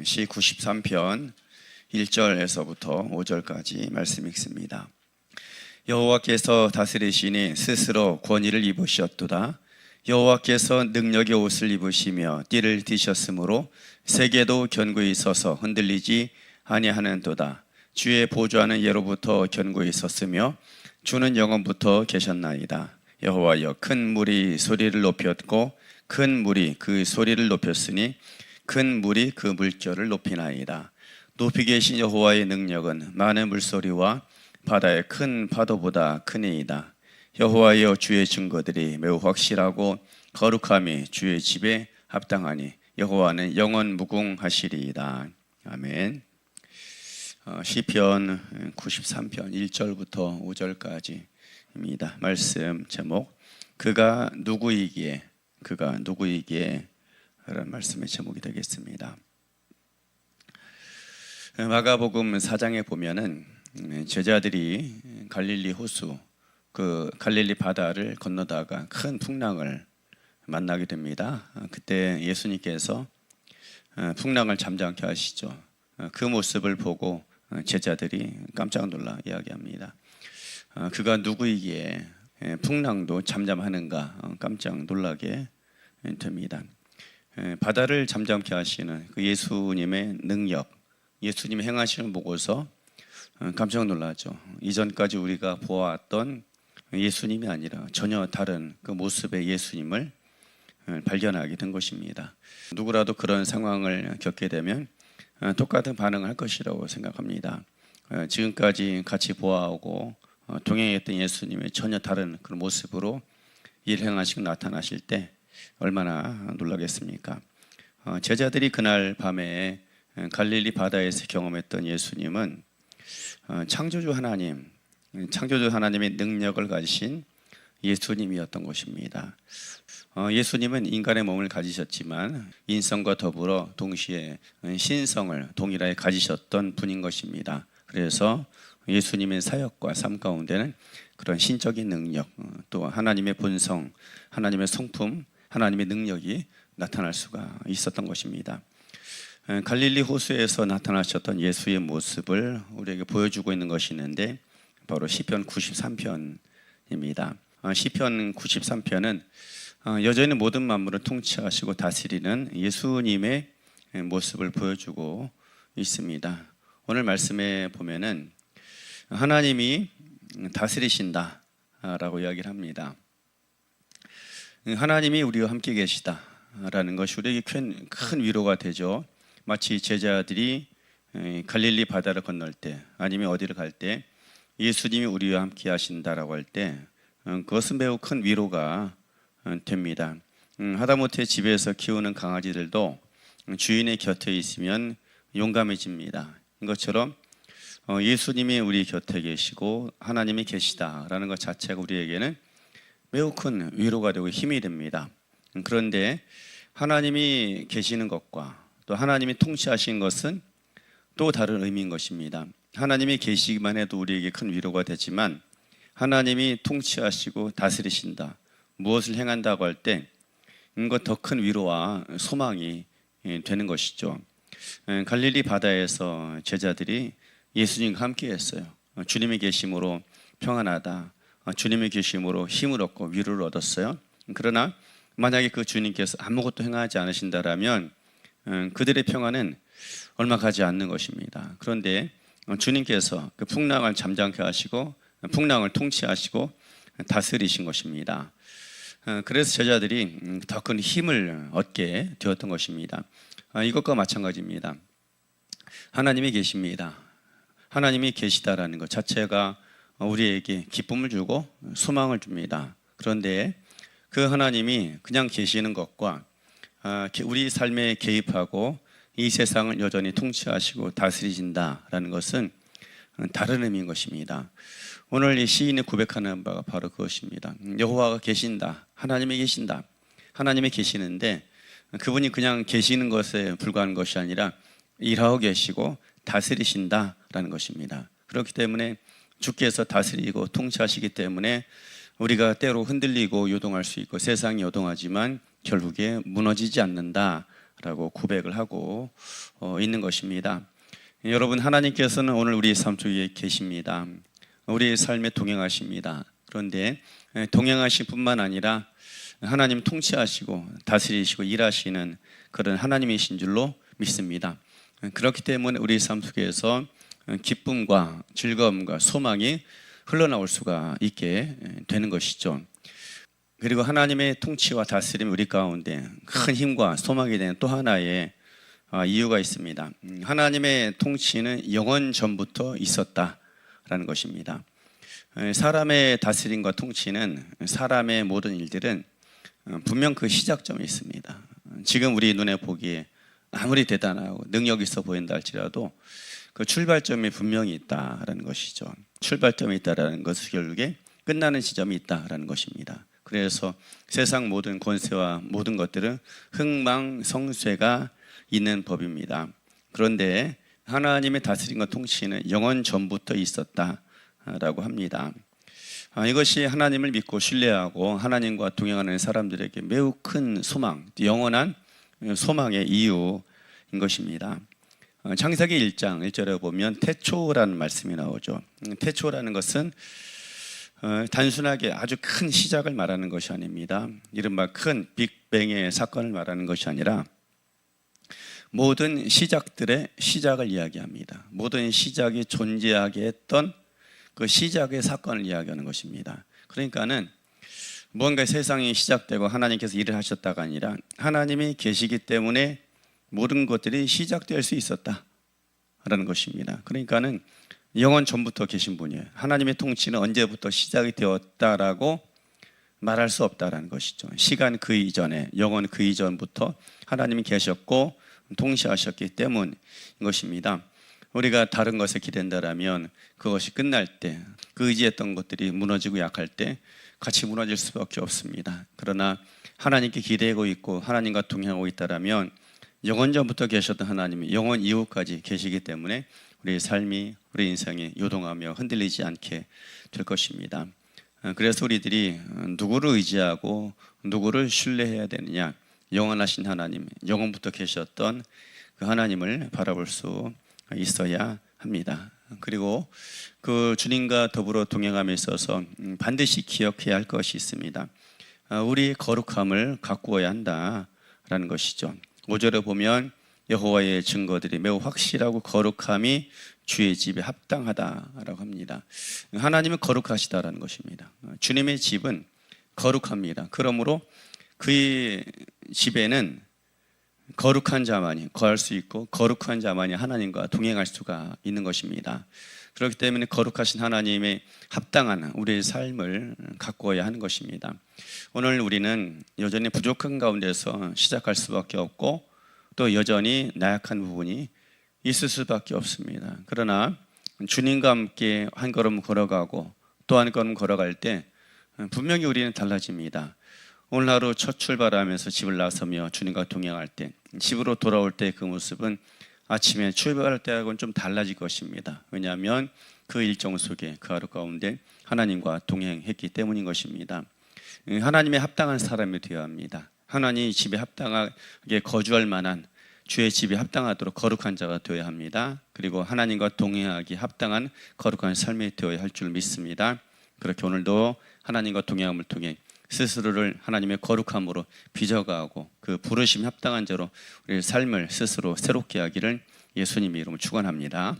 시 93편 1절에서부터 5절까지 말씀 읽습니다. 여호와께서 다스리시니 스스로 권위를 입으셨도다. 여호와께서 능력의 옷을 입으시며 띠를 띠셨으므로 세계도 견고히 서서 흔들리지 아니하는도다. 주의 보좌는 예로부터 견고히 섰으며 주는 영원부터 계셨나이다. 여호와여, 큰 물이 소리를 높였고 큰 물이 그 소리를 높였으니 큰 물이 그 물결을 높이나이다. 높이 계신 여호와의 능력은 많은 물소리와 바다의 큰 파도보다 크니이다. 여호와여, 주의 증거들이 매우 확실하고 거룩함이 주의 집에 합당하니 여호와는 영원 무궁하시리이다. 아멘. 시편 93편 1절부터 5절까지입니다. 말씀 제목, 그가 누구이기에 라는 말씀의 제목이 되겠습니다. 마가복음 4장에 보면은 제자들이 갈릴리 호수, 그 갈릴리 바다를 건너다가 큰 풍랑을 만나게 됩니다. 그때 예수님께서 풍랑을 잠잠케 하시죠. 그 모습을 보고 제자들이 깜짝 놀라 이야기합니다. 그가 누구이기에 풍랑도 잠잠하는가 깜짝 놀라게 됩니다. 바다를 잠잠케 하시는 그 예수님의 능력, 예수님이 행하시는 보고서 깜짝 놀라죠. 이전까지 우리가 보아왔던 예수님이 아니라 전혀 다른 그 모습의 예수님을 발견하게 된 것입니다. 누구라도 그런 상황을 겪게 되면 똑같은 반응을 할 것이라고 생각합니다. 지금까지 같이 보아오고 동행했던 예수님의 전혀 다른 그런 모습으로 일 행하시고 나타나실 때 얼마나 놀라겠습니까? 제자들이 그날 밤에 갈릴리 바다에서 경험했던 예수님은 창조주 하나님의 능력을 가지신 예수님이었던 것입니다. 예수님은 인간의 몸을 가지셨지만 인성과 더불어 동시에 신성을 동일하게 가지셨던 분인 것입니다. 그래서 예수님의 사역과 삶 가운데는 그런 신적인 능력, 또 하나님의 본성, 하나님의 성품, 하나님의 능력이 나타날 수가 있었던 것입니다. 갈릴리 호수에서 나타나셨던 예수의 모습을 우리에게 보여주고 있는 것이 있는데 바로 시편 93편입니다. 시편 93편은 여전히 모든 만물을 통치하시고 다스리는 예수님의 모습을 보여주고 있습니다. 오늘 말씀에 보면은 하나님이 다스리신다라고 이야기를 합니다. 하나님이 우리와 함께 계시다라는 것이 우리에게 큰 위로가 되죠. 마치 제자들이 갈릴리 바다를 건널 때 아니면 어디를 갈 때 예수님이 우리와 함께 하신다라고 할 때 그것은 매우 큰 위로가 됩니다. 하다못해 집에서 키우는 강아지들도 주인의 곁에 있으면 용감해집니다. 이것처럼 예수님이 우리 곁에 계시고 하나님이 계시다라는 것 자체가 우리에게는 매우 큰 위로가 되고 힘이 됩니다. 그런데 하나님이 계시는 것과 또 하나님이 통치하신 것은 또 다른 의미인 것입니다. 하나님이 계시기만 해도 우리에게 큰 위로가 되지만 하나님이 통치하시고 다스리신다, 무엇을 행한다고 할 때 이것 더 큰 위로와 소망이 되는 것이죠. 갈릴리 바다에서 제자들이 예수님과 함께 했어요. 주님이 계심으로 평안하다, 주님이 계심으로 힘을 얻고 위로를 얻었어요. 그러나 만약에 그 주님께서 아무것도 행하지 않으신다라면 그들의 평안은 얼마 가지 않는 것입니다. 그런데 주님께서 그 풍랑을 잠잠케 하시고 풍랑을 통치하시고 다스리신 것입니다. 그래서 제자들이 더 큰 힘을 얻게 되었던 것입니다. 이것과 마찬가지입니다. 하나님이 계십니다. 하나님이 계시다라는 것 자체가 우리에게 기쁨을 주고 소망을 줍니다. 그런데 그 하나님이 그냥 계시는 것과 우리 삶에 개입하고 이 세상을 여전히 통치하시고 다스리신다라는 것은 다른 의미인 것입니다. 오늘 이 시인이 고백하는 바가 바로 그것입니다. 여호와가 계신다, 하나님이 계신다. 하나님이 계시는데 그분이 그냥 계시는 것에 불과한 것이 아니라 일하고 계시고 다스리신다라는 것입니다. 그렇기 때문에 주께서 다스리고 통치하시기 때문에 우리가 때로 흔들리고 요동할 수 있고 세상이 요동하지만 결국에 무너지지 않는다라는 라고 고백을 하고 있는 것입니다. 여러분, 하나님께서는 오늘 우리 삶 속에 계십니다. 우리의 삶에 동행하십니다. 그런데 동행하실 뿐만 아니라 하나님 통치하시고 다스리시고 일하시는 그런 하나님이신 줄로 믿습니다. 그렇기 때문에 우리 삶 속에서 기쁨과 즐거움과 소망이 흘러나올 수가 있게 되는 것이죠. 그리고 하나님의 통치와 다스림이 우리 가운데 큰 힘과 소망이 되는 또 하나의 이유가 있습니다. 하나님의 통치는 영원 전부터 있었다라는 것입니다. 사람의 다스림과 통치는 사람의 모든 일들은 분명 그 시작점이 있습니다. 지금 우리 눈에 보기에 아무리 대단하고 능력 있어 보인다 할지라도 그 출발점이 분명히 있다라는 것이죠. 출발점이 있다라는 것은 결국에 끝나는 지점이 있다라는 것입니다. 그래서 세상 모든 권세와 모든 것들은 흥망성쇠가 있는 법입니다. 그런데 하나님의 다스림과 통치는 영원 전부터 있었다라고 합니다. 이것이 하나님을 믿고 신뢰하고 하나님과 동행하는 사람들에게 매우 큰 소망, 영원한 소망의 이유인 것입니다. 창세기 1장 1절에 보면 태초라는 말씀이 나오죠. 태초라는 것은 단순하게 아주 큰 시작을 말하는 것이 아닙니다. 이른바 큰 빅뱅의 사건을 말하는 것이 아니라 모든 시작들의 시작을 이야기합니다. 모든 시작이 존재하게 했던 그 시작의 사건을 이야기하는 것입니다. 그러니까는 무언가 세상이 시작되고 하나님께서 일을 하셨다가 아니라 하나님이 계시기 때문에 모든 것들이 시작될 수 있었다라는 것입니다. 그러니까는 영원 전부터 계신 분이에요. 하나님의 통치는 언제부터 시작이 되었다라고 말할 수 없다라는 것이죠. 시간 그 이전에, 영원 그 이전부터 하나님이 계셨고 통치하셨기 때문인 것입니다. 우리가 다른 것에 기댄다라면 그것이 끝날 때, 그 의지했던 것들이 무너지고 약할 때 같이 무너질 수밖에 없습니다. 그러나 하나님께 기대고 있고 하나님과 동행하고 있다라면 영원 전부터 계셨던 하나님이 영원 이후까지 계시기 때문에 우리의 삶이, 우리 인생이 요동하며 흔들리지 않게 될 것입니다. 그래서 우리들이 누구를 의지하고 누구를 신뢰해야 되느냐? 영원하신 하나님, 영원부터 계셨던 그 하나님을 바라볼 수 있어야 합니다. 그리고 그 주님과 더불어 동행함에 있어서 반드시 기억해야 할 것이 있습니다. 우리 거룩함을 가꾸어야 한다라는 것이죠. 5절에 보면 여호와의 증거들이 매우 확실하고 거룩함이 주의 집에 합당하다라고 합니다. 하나님은 거룩하시다라는 것입니다. 주님의 집은 거룩합니다. 그러므로 그의 집에는 거룩한 자만이 거할 수 있고 거룩한 자만이 하나님과 동행할 수가 있는 것입니다. 그렇기 때문에 거룩하신 하나님의 합당한 우리의 삶을 가꾸어야 하는 것입니다. 오늘 우리는 여전히 부족한 가운데서 시작할 수밖에 없고 또 여전히 나약한 부분이 있을 수밖에 없습니다. 그러나 주님과 함께 한 걸음 걸어가고 또 한 걸음 걸어갈 때 분명히 우리는 달라집니다. 오늘 하루 첫 출발하면서 집을 나서며 주님과 동행할 때, 집으로 돌아올 때 그 모습은 아침에 출발할 때하고는 좀 달라질 것입니다. 왜냐하면 그 일정 속에 그 하루 가운데 하나님과 동행했기 때문인 것입니다. 하나님의 합당한 사람이 되어야 합니다. 하나님 집에 합당하게 거주할 만한, 주의 집에 합당하도록 거룩한 자가 되어야 합니다. 그리고 하나님과 동행하기 합당한 거룩한 삶이 되어야 할 줄 믿습니다. 그렇게 오늘도 하나님과 동행함을 통해 스스로를 하나님의 거룩함으로 빚어가고 그 부르심 합당한 자로 우리의 삶을 스스로 새롭게 하기를 예수님의 이름으로 축원합니다.